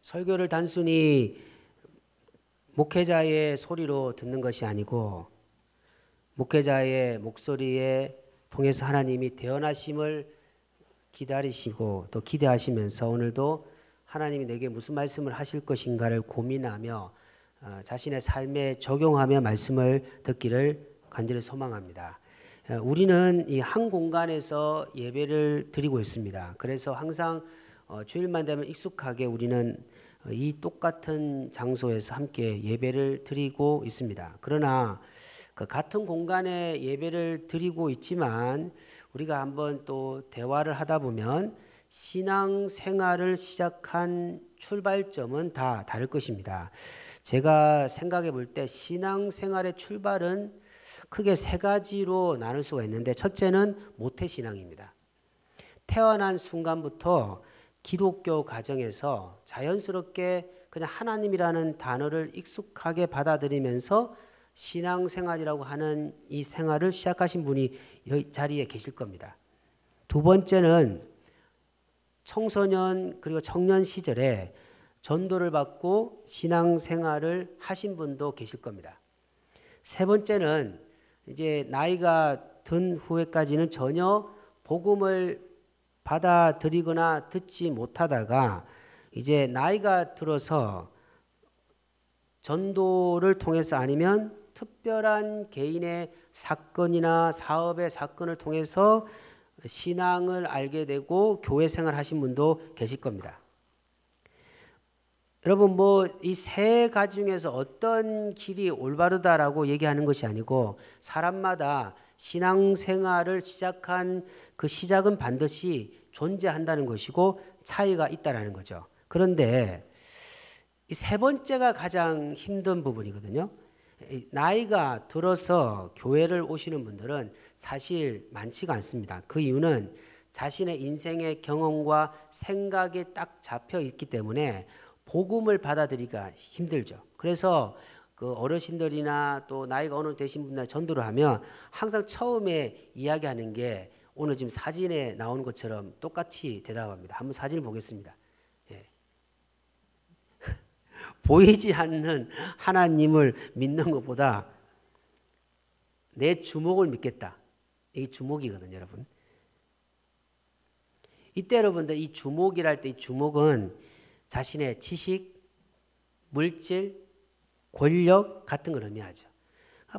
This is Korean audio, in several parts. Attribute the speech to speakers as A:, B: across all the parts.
A: 설교를 단순히 목회자의 소리로 듣는 것이 아니고 목회자의 목소리에 통해서 하나님이 대언하심을 기다리시고 또 기대하시면서 오늘도 하나님이 내게 무슨 말씀을 하실 것인가를 고민하며 자신의 삶에 적용하며 말씀을 듣기를 간절히 소망합니다. 우리는 이 한 공간에서 예배를 드리고 있습니다. 그래서 항상 주일만 되면 익숙하게 우리는 이 똑같은 장소에서 함께 예배를 드리고 있습니다. 그러나 그 같은 공간에 예배를 드리고 있지만 우리가 한번 또 대화를 하다 보면 신앙생활을 시작한 출발점은 다 다를 것입니다. 제가 생각해 볼 때 신앙생활의 출발은 크게 세 가지로 나눌 수가 있는데 첫째는 모태신앙입니다. 태어난 순간부터 기독교 가정에서 자연스럽게 그냥 하나님이라는 단어를 익숙하게 받아들이면서 신앙생활이라고 하는 이 생활을 시작하신 분이 이 자리에 계실 겁니다. 두 번째는 청소년 그리고 청년 시절에 전도를 받고 신앙생활을 하신 분도 계실 겁니다. 세 번째는 이제 나이가 든 후에까지는 전혀 복음을 받아들이거나 듣지 못하다가 이제 나이가 들어서 전도를 통해서 아니면 특별한 개인의 사건이나 사업의 사건을 통해서 신앙을 알게 되고 교회 생활 하신 분도 계실 겁니다. 여러분 이 세 가지 중에서 어떤 길이 올바르다라고 얘기하는 것이 아니고 사람마다 신앙생활을 시작한 그 시작은 반드시 존재한다는 것이고 차이가 있다라는 거죠. 그런데 이 세 번째가 가장 힘든 부분이거든요. 나이가 들어서 교회를 오시는 분들은 사실 많지가 않습니다. 그 이유는 자신의 인생의 경험과 생각이 딱 잡혀 있기 때문에 복음을 받아들이기가 힘들죠. 그래서 그 어르신들이나 또 나이가 어느 되신 분들 전도를 하면 항상 처음에 이야기하는 게 오늘 지금 사진에 나오는 것처럼 똑같이 대답합니다. 한번 사진을 보겠습니다. 예. 보이지 않는 하나님을 믿는 것보다 내 주목을 믿겠다. 이게 주목이거든요, 여러분. 이때 여러분들 이 주목이랄 때 이 주목은 자신의 지식, 물질, 권력 같은 걸 의미하죠.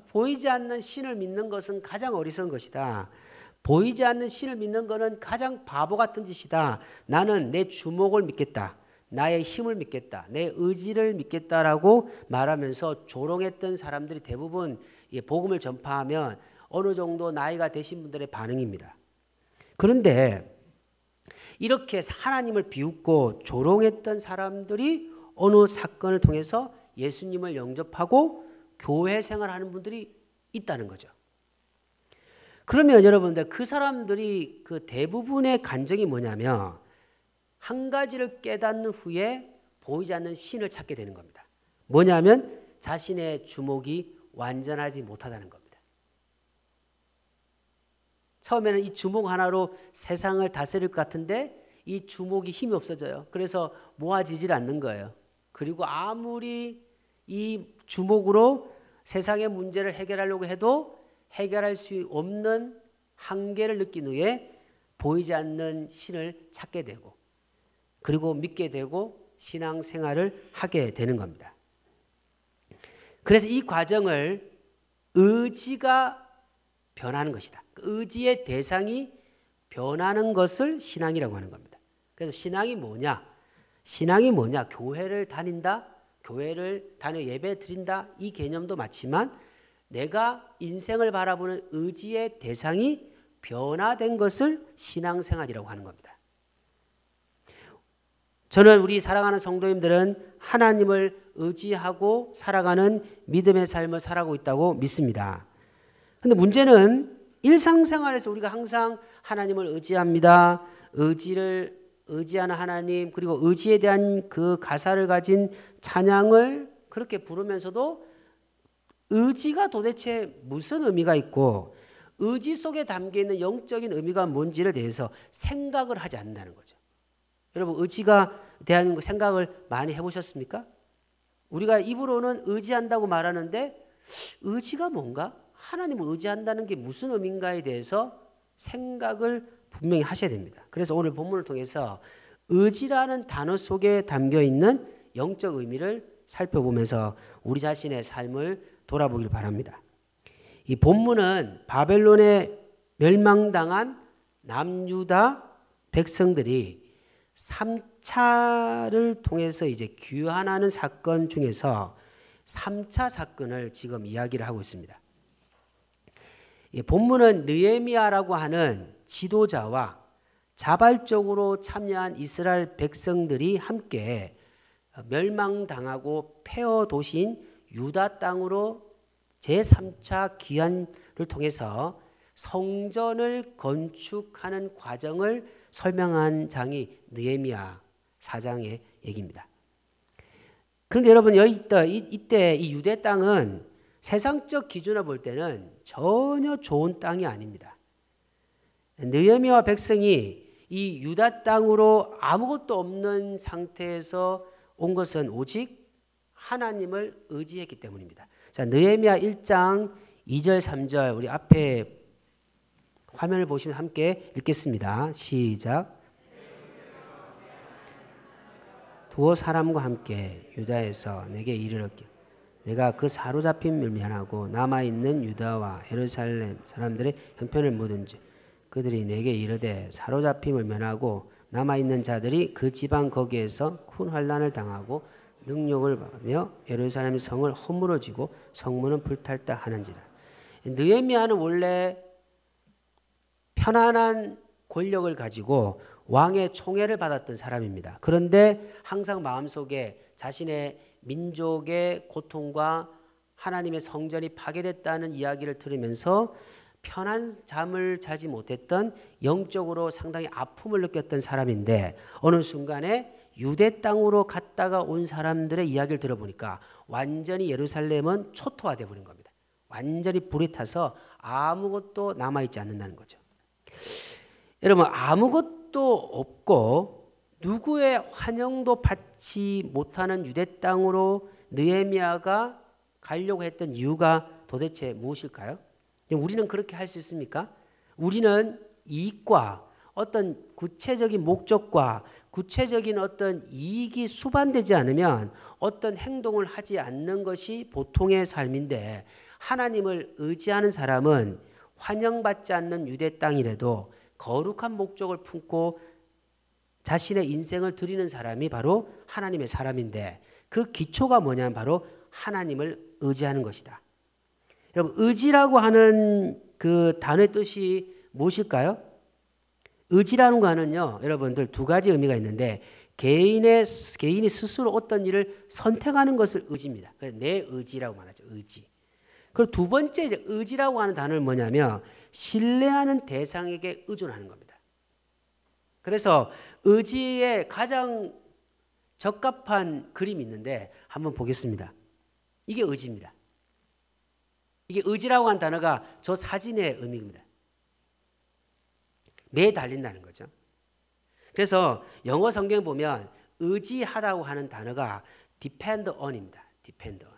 A: 보이지 않는 신을 믿는 것은 가장 어리석은 것이다. 보이지 않는 신을 믿는 것은 가장 바보 같은 짓이다. 나는 내 주목을 믿겠다. 나의 힘을 믿겠다. 내 의지를 믿겠다라고 말하면서 조롱했던 사람들이 대부분 복음을 전파하면 어느 정도 나이가 되신 분들의 반응입니다. 그런데 이렇게 하나님을 비웃고 조롱했던 사람들이 어느 사건을 통해서 예수님을 영접하고 교회 생활하는 분들이 있다는 거죠. 그러면 여러분들 그 사람들이 그 대부분의 간증이 뭐냐면 한 가지를 깨닫는 후에 보이지 않는 신을 찾게 되는 겁니다. 뭐냐면 자신의 주목이 완전하지 못하다는 겁니다. 처음에는 이 주목 하나로 세상을 다스릴 것 같은데 이 주목이 힘이 없어져요. 그래서 모아지질 않는 거예요. 그리고 아무리 이 주목으로 세상의 문제를 해결하려고 해도 해결할 수 없는 한계를 느낀 후에 보이지 않는 신을 찾게 되고 그리고 믿게 되고 신앙생활을 하게 되는 겁니다. 그래서 이 과정을 의지가 변하는 것이다. 의지의 대상이 변하는 것을 신앙이라고 하는 겁니다. 그래서 신앙이 뭐냐? 신앙이 뭐냐? 교회를 다닌다? 교회를 다녀 예배 드린다? 이 개념도 맞지만 내가 인생을 바라보는 의지의 대상이 변화된 것을 신앙생활이라고 하는 겁니다. 저는 우리 사랑하는 성도님들은 하나님을 의지하고 살아가는 믿음의 삶을 살아가고 있다고 믿습니다. 그런데 문제는 일상생활에서 우리가 항상 하나님을 의지합니다. 의지를 의지하는 하나님 그리고 의지에 대한 그 가사를 가진 찬양을 그렇게 부르면서도 의지가 도대체 무슨 의미가 있고 의지 속에 담겨있는 영적인 의미가 뭔지에 대해서 생각을 하지 않는다는 거죠. 여러분 의지가 대한 생각을 많이 해보셨습니까? 우리가 입으로는 의지한다고 말하는데 의지가 뭔가? 하나님을 의지한다는 게 무슨 의미인가에 대해서 생각을 분명히 하셔야 됩니다. 그래서 오늘 본문을 통해서 의지라는 단어 속에 담겨 있는 영적 의미를 살펴보면서 우리 자신의 삶을 돌아보길 바랍니다. 이 본문은 바벨론에 멸망당한 남유다 백성들이 3차를 통해서 이제 귀환하는 사건 중에서 3차 사건을 지금 이야기를 하고 있습니다. 본문은 느헤미야라고 하는 지도자와 자발적으로 참여한 이스라엘 백성들이 함께 멸망당하고 폐허 도시인 유다 땅으로 제3차 귀환을 통해서 성전을 건축하는 과정을 설명한 장이 느헤미야 4장의 얘기입니다. 그런데 여러분 이때 이 유대 땅은 세상적 기준으로 볼 때는 전혀 좋은 땅이 아닙니다. 느헤미야와 백성이 이 유다 땅으로 아무것도 없는 상태에서 온 것은 오직 하나님을 의지했기 때문입니다. 자, 느헤미야 1장 2절 3절 우리 앞에 화면을 보시면 함께 읽겠습니다. 시작. 두어 사람과 함께 유다에서 내게 이르렀기를 내가 그 사로잡힘을 면하고 남아있는 유다와 예루살렘 사람들의 형편을 묻은즉 그들이 내게 이르되 사로잡힘을 면하고 남아있는 자들이 그 지방 거기에서 큰 환난을 당하고 능욕을 받으며 예루살렘 성을 허물어지고 성문은 불탈다 하는지라. 느헤미야는 원래 편안한 권력을 가지고 왕의 총애를 받았던 사람입니다. 그런데 항상 마음속에 자신의 민족의 고통과 하나님의 성전이 파괴됐다는 이야기를 들으면서 편한 잠을 자지 못했던 영적으로 상당히 아픔을 느꼈던 사람인데 어느 순간에 유대 땅으로 갔다가 온 사람들의 이야기를 들어보니까 완전히 예루살렘은 초토화되어 버린 겁니다. 완전히 불이 타서 아무것도 남아있지 않는다는 거죠. 여러분 아무것도 없고 누구의 환영도 받지 못하는 유대 땅으로 느헤미야가 가려고 했던 이유가 도대체 무엇일까요? 우리는 그렇게 할 수 있습니까? 우리는 이익과 어떤 구체적인 목적과 구체적인 어떤 이익이 수반되지 않으면 어떤 행동을 하지 않는 것이 보통의 삶인데 하나님을 의지하는 사람은 환영받지 않는 유대 땅이라도 거룩한 목적을 품고 자신의 인생을 드리는 사람이 바로 하나님의 사람인데 그 기초가 뭐냐면 바로 하나님을 의지하는 것이다. 여러분 의지라고 하는 그 단어의 뜻이 무엇일까요? 의지라는 거는요, 여러분들 두 가지 의미가 있는데 개인이 스스로 어떤 일을 선택하는 것을 의지입니다. 그래서 내 의지라고 말하죠. 의지. 그리고 두 번째 이제 의지라고 하는 단어는 뭐냐면 신뢰하는 대상에게 의존하는 겁니다. 그래서 의지에 가장 적합한 그림이 있는데 한번 보겠습니다. 이게 의지입니다. 이게 의지라고 하는 단어가 저 사진의 의미입니다. 매달린다는 거죠. 그래서 영어 성경 보면 의지하다고 하는 단어가 depend on입니다. depend on.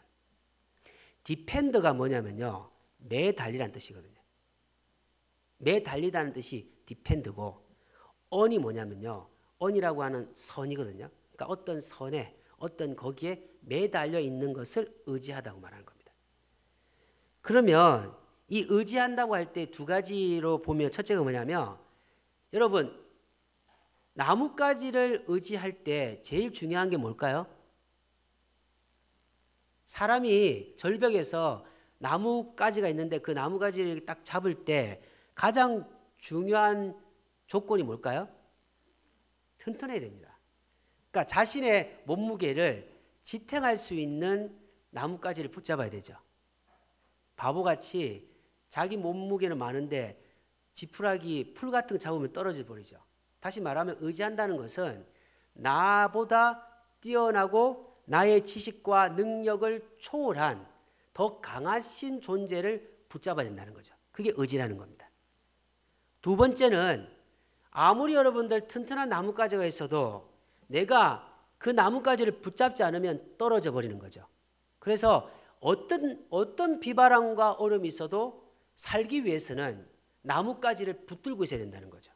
A: depend가 뭐냐면요. 매달리라는 뜻이거든요. 매달리다는 뜻이 depend고 on이 뭐냐면요. on이라고 하는 선이거든요. 그러니까 어떤 선에 어떤 거기에 매달려 있는 것을 의지하다고 말하는 겁니다. 그러면 이 의지한다고 할 때 두 가지로 보면 첫째가 뭐냐면 여러분 나뭇가지를 의지할 때 제일 중요한 게 뭘까요? 사람이 절벽에서 나뭇가지가 있는데 그 나뭇가지를 딱 잡을 때 가장 중요한 조건이 뭘까요? 튼튼해야 됩니다. 그러니까 자신의 몸무게를 지탱할 수 있는 나뭇가지를 붙잡아야 되죠. 바보같이 자기 몸무게는 많은데 지푸라기 풀 같은 거 잡으면 떨어져 버리죠. 다시 말하면 의지한다는 것은 나보다 뛰어나고 나의 지식과 능력을 초월한 더 강하신 존재를 붙잡아야 된다는 거죠. 그게 의지라는 겁니다. 두 번째는 아무리 여러분들 튼튼한 나뭇가지가 있어도 내가 그 나뭇가지를 붙잡지 않으면 떨어져 버리는 거죠. 그래서 어떤 비바람과 얼음이 있어도 살기 위해서는 나뭇가지를 붙들고 있어야 된다는 거죠.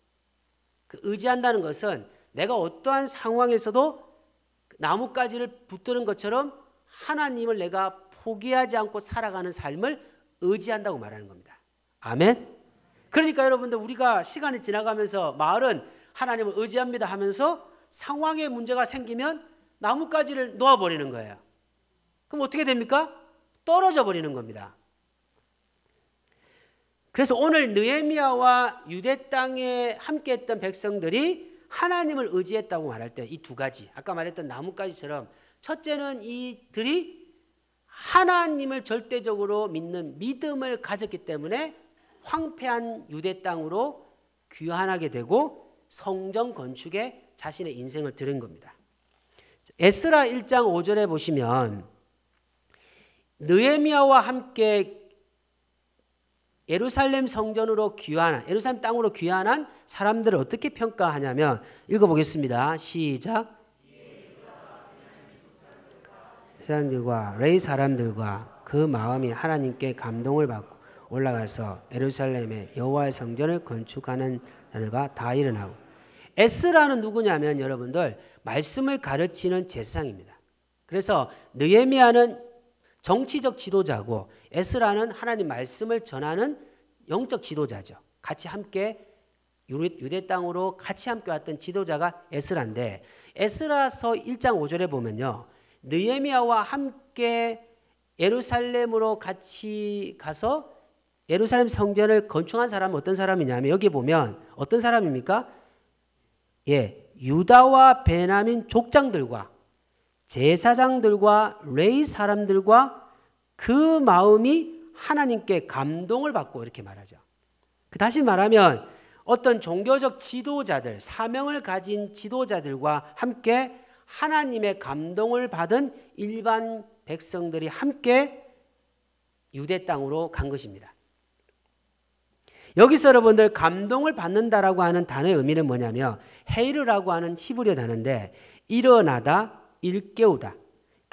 A: 그 의지한다는 것은 내가 어떠한 상황에서도 나뭇가지를 붙드는 것처럼 하나님을 내가 포기하지 않고 살아가는 삶을 의지한다고 말하는 겁니다. 아멘. 그러니까 여러분들 우리가 시간이 지나가면서 마을은 하나님을 의지합니다 하면서 상황에 문제가 생기면 나뭇가지를 놓아버리는 거예요. 그럼 어떻게 됩니까? 떨어져 버리는 겁니다. 그래서 오늘 느헤미야와 유대 땅에 함께했던 백성들이 하나님을 의지했다고 말할 때 이 두 가지, 아까 말했던 나뭇가지처럼 첫째는 이들이 하나님을 절대적으로 믿는 믿음을 가졌기 때문에 황폐한 유대 땅으로 귀환하게 되고 성전 건축에 자신의 인생을 들인 겁니다. 에스라 1장 5절에 보시면 느헤미야와 함께 예루살렘 성전으로 귀환한, 예루살렘 땅으로 귀환한 사람들을 어떻게 평가하냐면 읽어보겠습니다. 시작. 사람들과 레위 사람들과 그 마음이 하나님께 감동을 받고 올라가서 예루살렘의 여호와의 성전을 건축하는 자들과 다 일어나고. 에스라는 누구냐면 여러분들 말씀을 가르치는 제사장입니다. 그래서 느헤미야는 정치적 지도자고 에스라는 하나님 말씀을 전하는 영적 지도자죠. 같이 함께 유대 땅으로 같이 함께 왔던 지도자가 에스라인데 에스라서 1장 5절에 보면요. 느헤미야와 함께 예루살렘으로 같이 가서 예루살렘 성전을 건축한 사람은 어떤 사람이냐면 여기 보면 어떤 사람입니까? 유다와 베냐민 족장들과 제사장들과 레위 사람들과 그 마음이 하나님께 감동을 받고 이렇게 말하죠. 다시 말하면 어떤 종교적 지도자들, 사명을 가진 지도자들과 함께 하나님의 감동을 받은 일반 백성들이 함께 유대 땅으로 간 것입니다. 여기서 여러분들 감동을 받는다라고 하는 단어의 의미는 뭐냐면 헤이르라고 하는 히브리어 단어인데 일어나다, 일깨우다.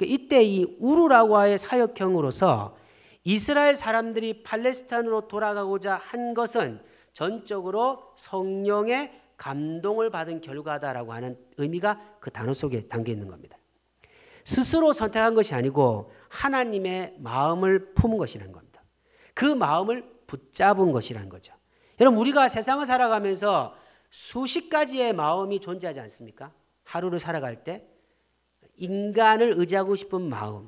A: 이때 이 우루라고 하의 사역형으로서 이스라엘 사람들이 팔레스타인으로 돌아가고자 한 것은 전적으로 성령의 감동을 받은 결과다라고 하는 의미가 그 단어 속에 담겨 있는 겁니다. 스스로 선택한 것이 아니고 하나님의 마음을 품은 것이라는 겁니다. 그 마음을 붙잡은 것이라는 거죠. 여러분 우리가 세상을 살아가면서 수십 가지의 마음이 존재하지 않습니까? 하루를 살아갈 때 인간을 의지하고 싶은 마음,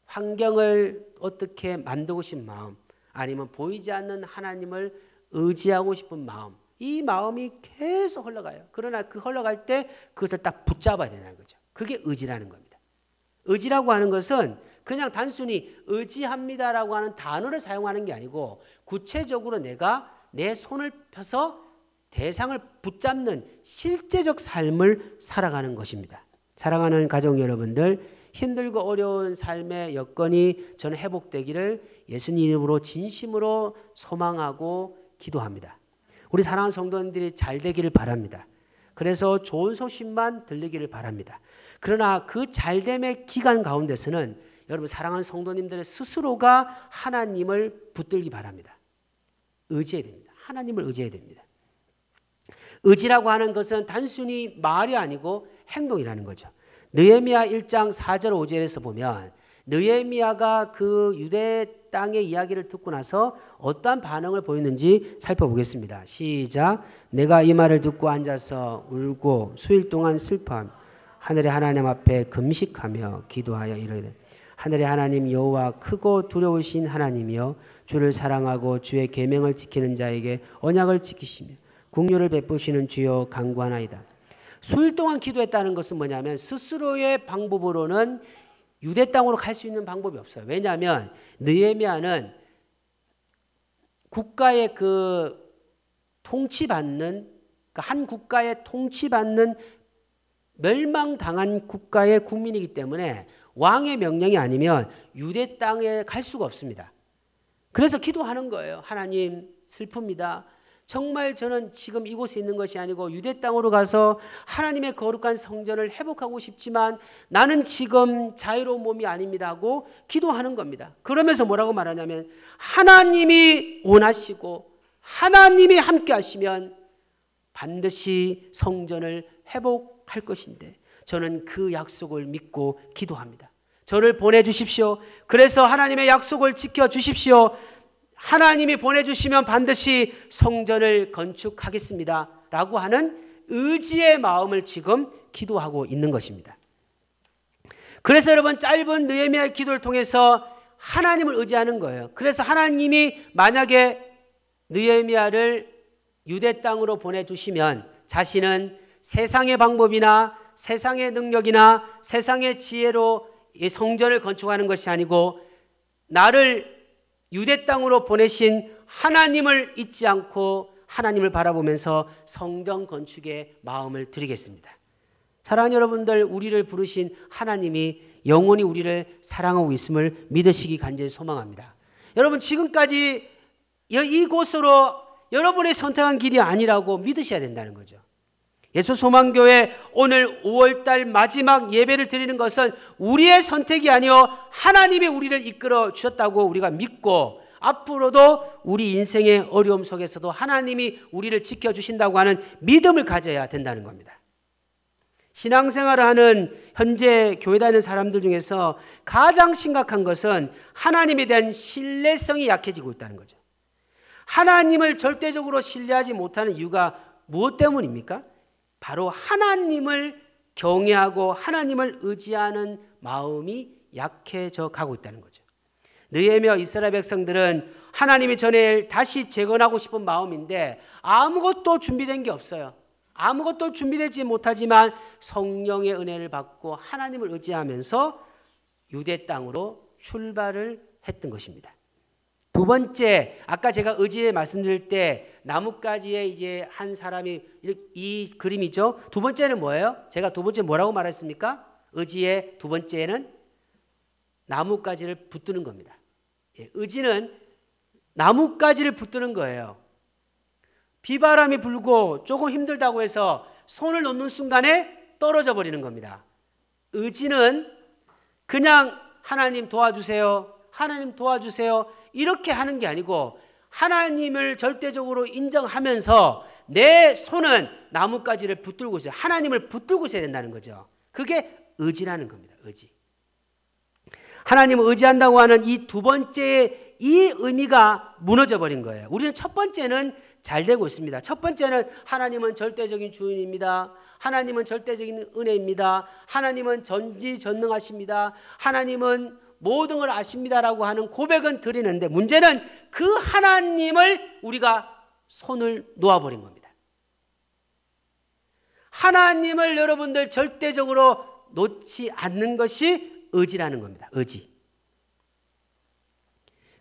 A: 환경을 어떻게 만들고 싶은 마음, 아니면 보이지 않는 하나님을 의지하고 싶은 마음, 이 마음이 계속 흘러가요. 그러나 그 흘러갈 때 그것을 딱 붙잡아야 되는 거죠. 그게 의지라는 겁니다. 의지라고 하는 것은 그냥 단순히 의지합니다라고 하는 단어를 사용하는 게 아니고 구체적으로 내가 내 손을 펴서 대상을 붙잡는 실제적 삶을 살아가는 것입니다. 사랑하는 가족 여러분들, 힘들고 어려운 삶의 여건이 저는 회복되기를 예수님 이름으로 진심으로 소망하고 기도합니다. 우리 사랑하는 성도님들이 잘 되기를 바랍니다. 그래서 좋은 소식만 들리기를 바랍니다. 그러나 그 잘됨의 기간 가운데서는 여러분 사랑하는 성도님들의 스스로가 하나님을 붙들기 바랍니다. 의지해야 됩니다. 하나님을 의지해야 됩니다. 의지라고 하는 것은 단순히 말이 아니고 행동이라는 거죠. 느헤미야 1장 4절 5절에서 보면 느헤미야가 그 유대 땅의 이야기를 듣고 나서 어떠한 반응을 보였는지 살펴보겠습니다. 시작. 내가 이 말을 듣고 앉아서 울고 수일 동안 슬퍼하며 하늘의 하나님 앞에 금식하며 기도하여 이르되 하늘의 하나님 여호와 크고 두려우신 하나님이여 주를 사랑하고 주의 계명을 지키는 자에게 언약을 지키시며 긍휼을 베푸시는 주여 간구하나이다. 수일 동안 기도했다는 것은 뭐냐면 스스로의 방법으로는 유대 땅으로 갈 수 있는 방법이 없어요. 왜냐하면 느헤미야는 국가의 그 통치받는 한 국가의 통치받는 멸망당한 국가의 국민이기 때문에 왕의 명령이 아니면 유대 땅에 갈 수가 없습니다. 그래서 기도하는 거예요. 하나님 슬픕니다. 정말 저는 지금 이곳에 있는 것이 아니고 유대 땅으로 가서 하나님의 거룩한 성전을 회복하고 싶지만 나는 지금 자유로운 몸이 아닙니다 하고 기도하는 겁니다. 그러면서 뭐라고 말하냐면 하나님이 원하시고 하나님이 함께 하시면 반드시 성전을 회복할 것인데 저는 그 약속을 믿고 기도합니다. 저를 보내주십시오. 그래서 하나님의 약속을 지켜주십시오. 하나님이 보내주시면 반드시 성전을 건축하겠습니다 라고 하는 의지의 마음을 지금 기도하고 있는 것입니다. 그래서 여러분 짧은 느헤미야의 기도를 통해서 하나님을 의지하는 거예요. 그래서 하나님이 만약에 느헤미야를 유대 땅으로 보내주시면 자신은 세상의 방법이나 세상의 능력이나 세상의 지혜로 이 성전을 건축하는 것이 아니고 나를 유대 땅으로 보내신 하나님을 잊지 않고 하나님을 바라보면서 성전 건축에 마음을 드리겠습니다. 사랑하는 여러분들, 우리를 부르신 하나님이 영원히 우리를 사랑하고 있음을 믿으시기 간절히 소망합니다. 여러분 지금까지 이곳으로 여러분이 선택한 길이 아니라고 믿으셔야 된다는 거죠. 예수소망교회 오늘 5월달 마지막 예배를 드리는 것은 우리의 선택이 아니요 하나님이 우리를 이끌어 주셨다고 우리가 믿고 앞으로도 우리 인생의 어려움 속에서도 하나님이 우리를 지켜주신다고 하는 믿음을 가져야 된다는 겁니다. 신앙생활을 하는 현재 교회 다니는 사람들 중에서 가장 심각한 것은 하나님에 대한 신뢰성이 약해지고 있다는 거죠. 하나님을 절대적으로 신뢰하지 못하는 이유가 무엇 때문입니까? 바로 하나님을 경외하고 하나님을 의지하는 마음이 약해져 가고 있다는 거죠. 느헤미야 이스라엘 백성들은 하나님이 전에 다시 재건하고 싶은 마음인데 아무것도 준비된 게 없어요. 아무것도 준비되지 못하지만 성령의 은혜를 받고 하나님을 의지하면서 유대 땅으로 출발을 했던 것입니다. 두 번째, 아까 제가 의지에 말씀드릴 때 나뭇가지에 이제 한 사람이 이 그림이죠. 두 번째는 뭐예요? 제가 두 번째 뭐라고 말했습니까? 의지의 두 번째는 나뭇가지를 붙드는 겁니다. 의지는 나뭇가지를 붙드는 거예요. 비바람이 불고 조금 힘들다고 해서 손을 놓는 순간에 떨어져 버리는 겁니다. 의지는 그냥 하나님 도와주세요. 하나님 도와주세요. 이렇게 하는 게 아니고 하나님을 절대적으로 인정하면서 내 손은 나뭇가지를 붙들고 있어요. 하나님을 붙들고 있어야 된다는 거죠. 그게 의지라는 겁니다. 의지. 하나님을 의지한다고 하는 이 두 번째 이 의미가 무너져 버린 거예요. 우리는 첫 번째는 잘 되고 있습니다. 첫 번째는 하나님은 절대적인 주인입니다. 하나님은 절대적인 은혜입니다. 하나님은 전지전능하십니다. 하나님은 모든 걸 아십니다라고 하는 고백은 드리는데 문제는 그 하나님을 우리가 손을 놓아버린 겁니다. 하나님을 여러분들 절대적으로 놓지 않는 것이 의지라는 겁니다. 의지.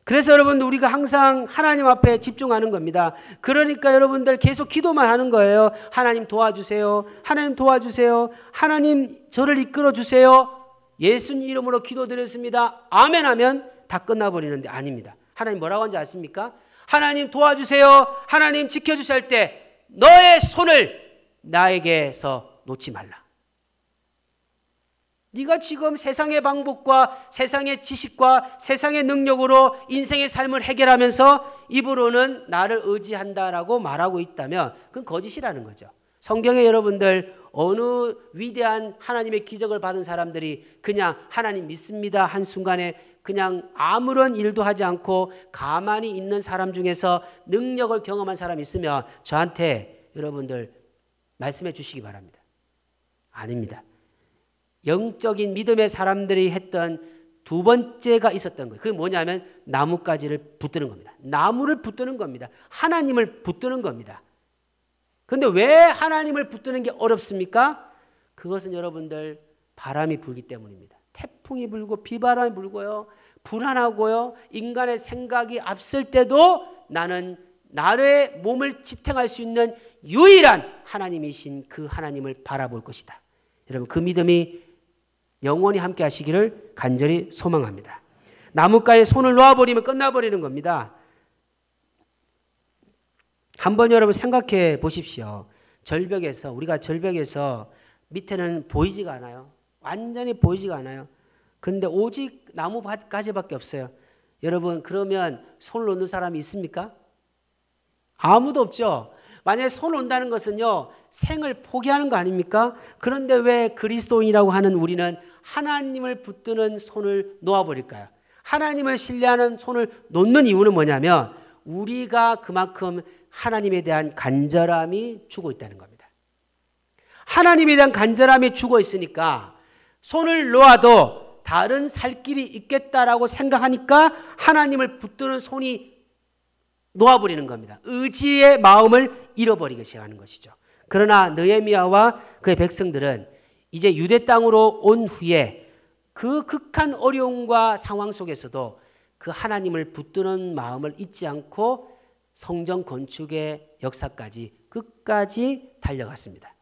A: 그래서 여러분들 우리가 항상 하나님 앞에 집중하는 겁니다. 그러니까 여러분들 계속 기도만 하는 거예요. 하나님 도와주세요. 하나님 도와주세요. 하나님 저를 이끌어 주세요. 예수님 이름으로 기도드렸습니다. 아멘 하면 다 끝나버리는데 아닙니다. 하나님 뭐라고 하는지 아십니까? 하나님 도와주세요. 하나님 지켜주세요 할 때 너의 손을 나에게서 놓지 말라. 네가 지금 세상의 방법과 세상의 지식과 세상의 능력으로 인생의 삶을 해결하면서 입으로는 나를 의지한다라고 말하고 있다면 그건 거짓이라는 거죠. 성경에 여러분들 어느 위대한 하나님의 기적을 받은 사람들이 그냥 하나님 믿습니다 한순간에 그냥 아무런 일도 하지 않고 가만히 있는 사람 중에서 능력을 경험한 사람이 있으면 저한테 여러분들 말씀해 주시기 바랍니다. 아닙니다. 영적인 믿음의 사람들이 했던 두 번째가 있었던 거예요. 그게 뭐냐면 나뭇가지를 붙드는 겁니다. 나무를 붙드는 겁니다. 하나님을 붙드는 겁니다. 그런데 왜 하나님을 붙드는 게 어렵습니까? 그것은 여러분들 바람이 불기 때문입니다. 태풍이 불고 비바람이 불고요. 불안하고요. 인간의 생각이 앞설 때도 나는 나의 몸을 지탱할 수 있는 유일한 하나님이신 그 하나님을 바라볼 것이다. 여러분 그 믿음이 영원히 함께 하시기를 간절히 소망합니다. 나뭇가에 손을 놓아버리면 끝나버리는 겁니다. 한번 여러분 생각해 보십시오. 절벽에서 우리가 절벽에서 밑에는 보이지가 않아요. 완전히 보이지가 않아요. 근데 오직 나무 가지밖에 없어요. 여러분 그러면 손을 놓는 사람이 있습니까? 아무도 없죠. 만약에 손을 놓는다는 것은요 생을 포기하는 거 아닙니까? 그런데 왜 그리스도인이라고 하는 우리는 하나님을 붙드는 손을 놓아버릴까요? 하나님을 신뢰하는 손을 놓는 이유는 뭐냐면 우리가 그만큼 하나님에 대한 간절함이 죽어 있다는 겁니다. 하나님에 대한 간절함이 죽어 있으니까 손을 놓아도 다른 살 길이 있겠다라고 생각하니까 하나님을 붙드는 손이 놓아버리는 겁니다. 의지의 마음을 잃어버리기 시작하는 것이죠. 그러나 느헤미야와 그의 백성들은 이제 유대 땅으로 온 후에 그 극한 어려움과 상황 속에서도 그 하나님을 붙드는 마음을 잊지 않고 성전 건축의 역사까지 끝까지 달려갔습니다.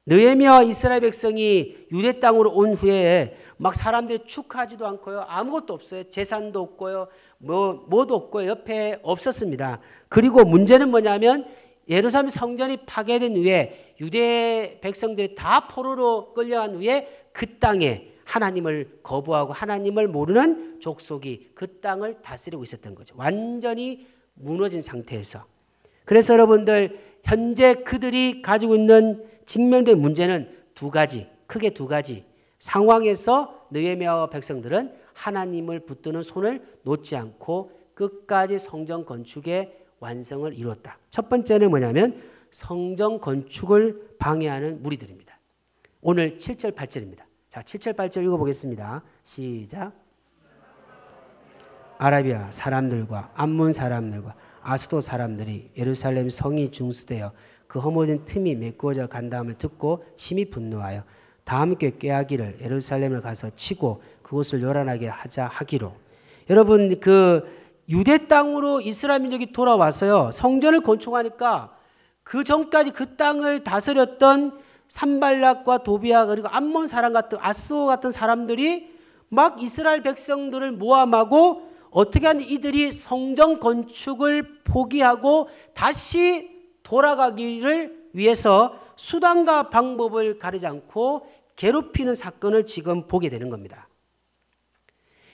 A: 느헤미야와 이스라엘 백성이 유대 땅으로 온 후에 막 사람들이 축하하지도 않고요. 아무것도 없어요. 재산도 없고요. 뭐도 없고요. 옆에 없었습니다. 그리고 문제는 뭐냐면 예루살렘 성전이 파괴된 후에 유대 백성들이 다 포로로 끌려간 후에 그 땅에 하나님을 거부하고 하나님을 모르는 족속이 그 땅을 다스리고 있었던 거죠. 완전히 무너진 상태에서. 그래서 여러분들 현재 그들이 가지고 있는 직면된 문제는 두 가지, 크게 두 가지 상황에서 느헤미야와 백성들은 하나님을 붙드는 손을 놓지 않고 끝까지 성전 건축의 완성을 이루었다. 첫 번째는 뭐냐면 성전 건축을 방해하는 무리들입니다. 오늘 7절 8절입니다. 자, 7절 8절 읽어보겠습니다. 시작. 아라비아 사람들과 암몬 사람들과 아스도 사람들이 예루살렘 성이 중수되어 그 허물진 틈이 메꾸어져 간다함을 듣고 심히 분노하여 다 함께 꾀하기를 예루살렘을 가서 치고 그곳을 요란하게 하자 하기로. 여러분 그 유대 땅으로 이스라엘 민족이 돌아와서요 성전을 건축하니까 그 전까지 그 땅을 다스렸던 산발락과 도비아 그리고 암몬 사람 같은 아스도 같은 사람들이 막 이스라엘 백성들을 모함하고 어떻게 하는지 이들이 성전 건축을 포기하고 다시 돌아가기를 위해서 수단과 방법을 가리지 않고 괴롭히는 사건을 지금 보게 되는 겁니다.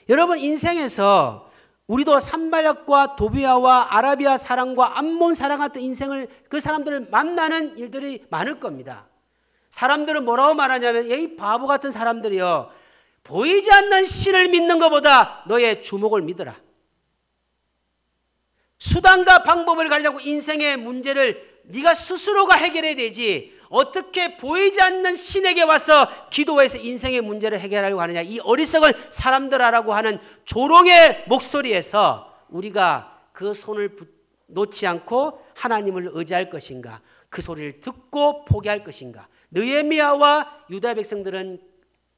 A: 여러분 인생에서 우리도 산발락과 도비아와 아라비아 사람과 암몬 사람 같은 인생을 그 사람들을 만나는 일들이 많을 겁니다. 사람들은 뭐라고 말하냐면 이 바보 같은 사람들이요 보이지 않는 신을 믿는 것보다 너의 주목을 믿어라. 수단과 방법을 가리지 않고 인생의 문제를 네가 스스로가 해결해야 되지 어떻게 보이지 않는 신에게 와서 기도해서 인생의 문제를 해결하려고 하느냐. 이 어리석은 사람들아라고 하는 조롱의 목소리에서 우리가 그 손을 놓지 않고 하나님을 의지할 것인가 그 소리를 듣고 포기할 것인가. 느헤미야와 유다 백성들은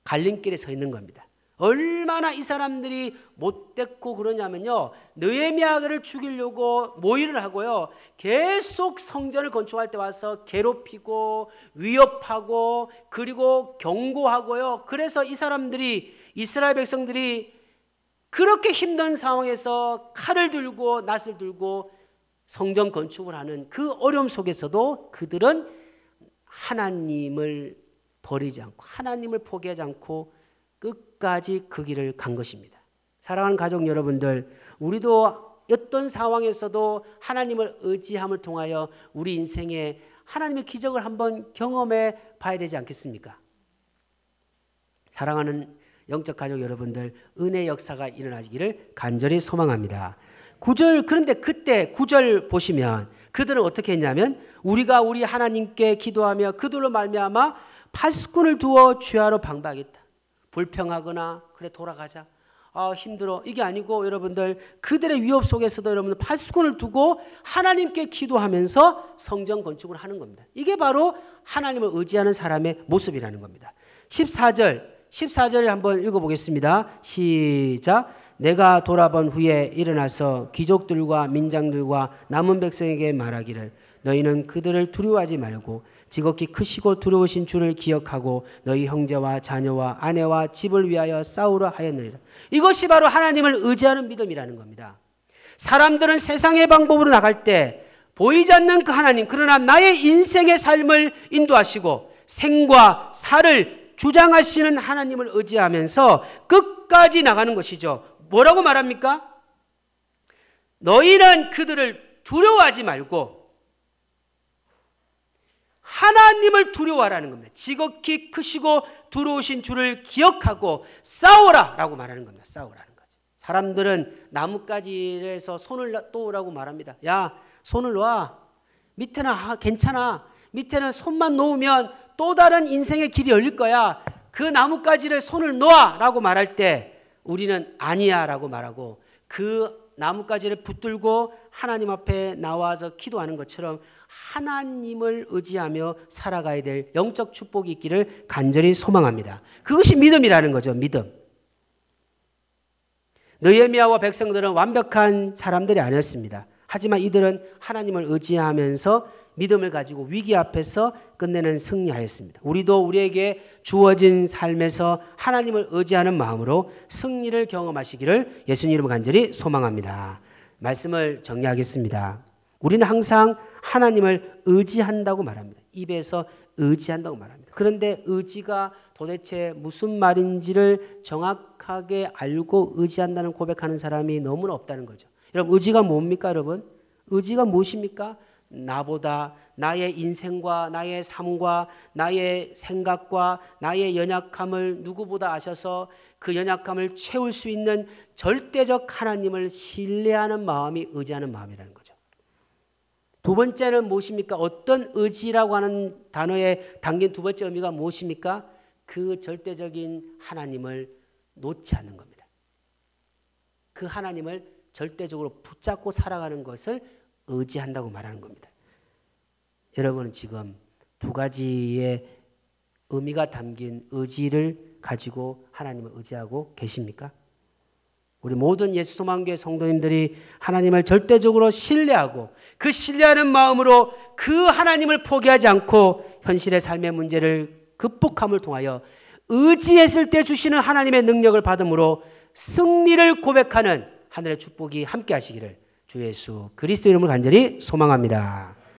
A: 갈림길에 서 있는 겁니다. 얼마나 이 사람들이 못됐고 그러냐면요 느헤미야를 죽이려고 모의를 하고요 계속 성전을 건축할 때 와서 괴롭히고 위협하고 그리고 경고하고요. 그래서 이 사람들이 이스라엘 백성들이 그렇게 힘든 상황에서 칼을 들고 낫을 들고 성전 건축을 하는 그 어려움 속에서도 그들은 하나님을 버리지 않고 하나님을 포기하지 않고 끝까지 그 길을 간 것입니다. 사랑하는 가족 여러분들, 우리도 어떤 상황에서도 하나님을 의지함을 통하여 우리 인생에 하나님의 기적을 한번 경험해 봐야 되지 않겠습니까? 사랑하는 영적 가족 여러분들, 은혜의 역사가 일어나기를 간절히 소망합니다. 9절, 그런데 그때 9절 보시면 그들은 어떻게 했냐면 우리가 우리 하나님께 기도하며 그들로 말미암아 파수꾼을 두어 주야로 방박했다. 불평하거나 그래 돌아가자. 힘들어. 이게 아니고 여러분들 그들의 위협 속에서도 여러분들 파수꾼을 두고 하나님께 기도하면서 성전 건축을 하는 겁니다. 이게 바로 하나님을 의지하는 사람의 모습이라는 겁니다. 14절 한번 읽어보겠습니다. 시작. 내가 돌아본 후에 일어나서 귀족들과 민장들과 남은 백성에게 말하기를 너희는 그들을 두려워하지 말고 지극히 크시고 두려우신 주를 기억하고 너희 형제와 자녀와 아내와 집을 위하여 싸우라 하였느니라. 이것이 바로 하나님을 의지하는 믿음이라는 겁니다. 사람들은 세상의 방법으로 나갈 때 보이지 않는 그 하나님, 그러나 나의 인생의 삶을 인도하시고 생과 사를 주장하시는 하나님을 의지하면서 끝까지 나가는 것이죠. 뭐라고 말합니까? 너희는 그들을 두려워하지 말고 하나님을 두려워하라는 겁니다. 지극히 크시고 두려우신 주를 기억하고 싸우라 라고 말하는 겁니다. 싸우라는 거죠. 사람들은 나뭇가지에서 손을 놓으라고 말합니다. 야, 손을 놔. 밑에는 괜찮아. 밑에는 손만 놓으면 또 다른 인생의 길이 열릴 거야. 그 나뭇가지를 손을 놓아 라고 말할 때 우리는 아니야 라고 말하고, 그 나뭇가지를 붙들고 하나님 앞에 나와서 기도하는 것처럼 하나님을 의지하며 살아가야 될 영적 축복이 있기를 간절히 소망합니다. 그것이 믿음이라는 거죠. 믿음. 느헤미야와 백성들은 완벽한 사람들이 아니었습니다. 하지만 이들은 하나님을 의지하면서 믿음을 가지고 위기 앞에서 끝내는 승리하였습니다. 우리도 우리에게 주어진 삶에서 하나님을 의지하는 마음으로 승리를 경험하시기를 예수님 이름으로 간절히 소망합니다. 말씀을 정리하겠습니다. 우리는 항상 하나님을 의지한다고 말합니다. 입에서 의지한다고 말합니다. 그런데 의지가 도대체 무슨 말인지를 정확하게 알고 의지한다는 고백하는 사람이 너무나 없다는 거죠. 여러분, 의지가 뭡니까? 여러분, 의지가 무엇입니까? 나보다 나의 인생과 나의 삶과 나의 생각과 나의 연약함을 누구보다 아셔서 그 연약함을 채울 수 있는 절대적 하나님을 신뢰하는 마음이 의지하는 마음이라는 거죠. 두 번째는 무엇입니까? 어떤 의지라고 하는 단어에 담긴 두 번째 의미가 무엇입니까? 그 절대적인 하나님을 놓지 않는 겁니다. 그 하나님을 절대적으로 붙잡고 살아가는 것을 의지한다고 말하는 겁니다. 여러분은 지금 두 가지의 의미가 담긴 의지를 가지고 하나님을 의지하고 계십니까? 우리 모든 예수소망교회 성도님들이 하나님을 절대적으로 신뢰하고 그 신뢰하는 마음으로 그 하나님을 포기하지 않고 현실의 삶의 문제를 극복함을 통하여 의지했을 때 주시는 하나님의 능력을 받음으로 승리를 고백하는 하늘의 축복이 함께 하시기를 주 예수 그리스도 이름으로 간절히 소망합니다.